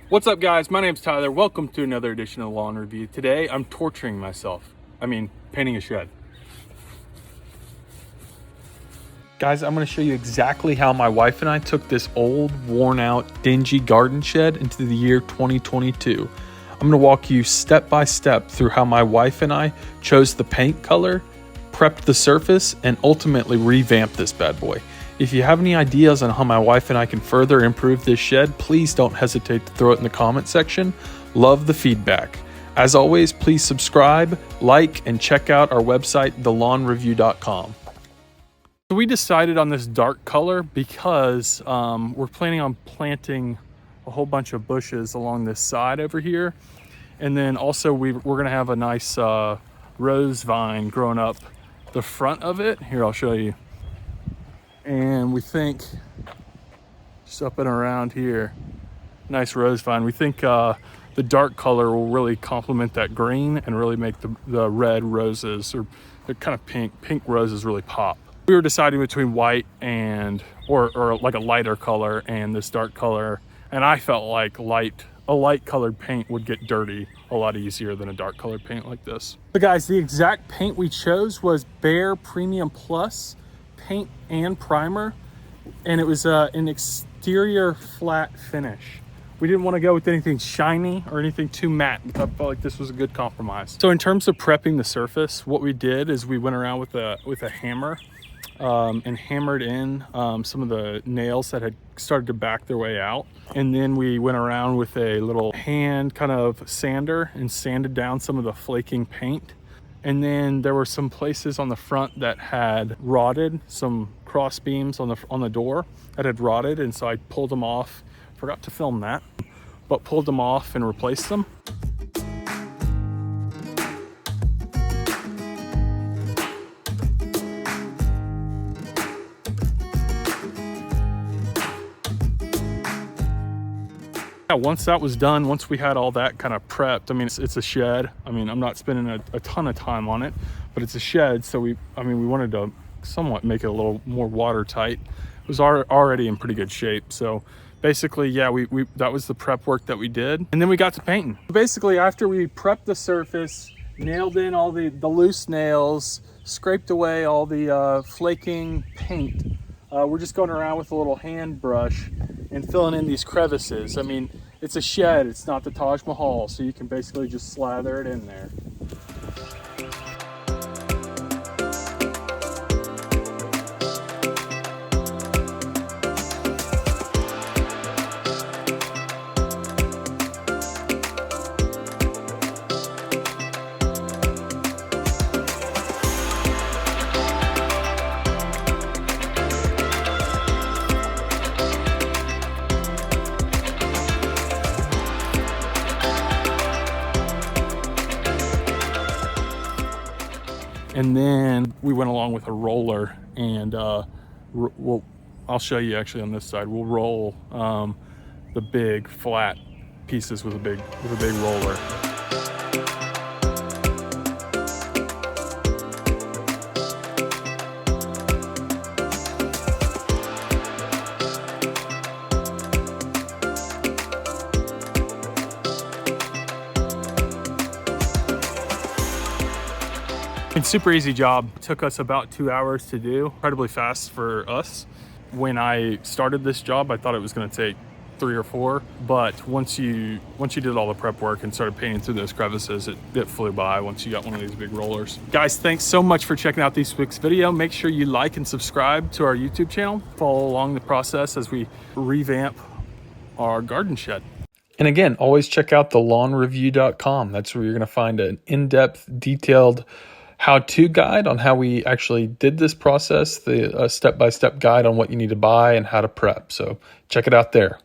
What's up, guys? My name's Tyler. Welcome to another edition of Lawn Review. Today I'm torturing myself. Painting a shed. Guys, I'm going to show you exactly how my wife and I took this old, worn out, dingy garden shed into the year 2022. I'm going to walk you step by step through how my wife and I chose the paint color, prepped the surface, and ultimately revamped this bad boy. If you have any ideas on how my wife and I can further improve this shed, please don't hesitate to throw it in the comment section. Love the feedback. As always, please subscribe, like, and check out our website, thelawnreview.com. So we decided on this dark color because we're planning on planting a whole bunch of bushes along this side over here. And then also we're gonna have a nice rose vine growing up the front of it. Here, I'll show you. And we think, just up and around here, nice rose vine. We think the dark color will really complement that green and really make the red roses, or they're kind of pink roses, really pop. We were deciding between white and, or like a lighter color and this dark color. And I felt like a light colored paint would get dirty a lot easier than a dark colored paint like this. But guys, the exact paint we chose was Behr Premium Plus paint and primer, and it was an exterior flat finish. We didn't want to go with anything shiny or anything too matte. I felt like this was a good compromise. So in terms of prepping the surface, what we did is we went around with a hammer and hammered in some of the nails that had started to back their way out. And then we went around with a little hand kind of sander and sanded down some of the flaking paint. And then there were some places on the front that had rotted, some cross beams on the door that had rotted, and so I pulled them off. Forgot to film that, but pulled them off and replaced them. Yeah, once that was done, once we had all that kind of prepped, it's a shed. I'm not spending a ton of time on it, but it's a shed. So we wanted to somewhat make it a little more watertight. It was already in pretty good shape. So basically, yeah, that was the prep work that we did. And then we got to painting. Basically, after we prepped the surface, nailed in all the loose nails, scraped away all the flaking paint, we're just going around with a little hand brush and filling in these crevices. It's a shed, it's not the Taj Mahal, so you can basically just slather it in there. And then we went along with a roller, and I'll show you actually on this side. We'll roll the big flat pieces with a big roller. Super easy job. It took us about 2 hours to do. Incredibly fast for us. When I started this job, I thought it was going to take 3 or 4, but once you did all the prep work and started painting through those crevices, it flew by once you got one of these big rollers. Guys, thanks so much for checking out this week's video. Make sure you like and subscribe to our YouTube channel. Follow along the process as we revamp our garden shed. And again, always check out thelawnreview.com. That's where you're going to find an in-depth, detailed how-to guide on how we actually did this process, the step-by-step guide on what you need to buy and how to prep. So check it out there.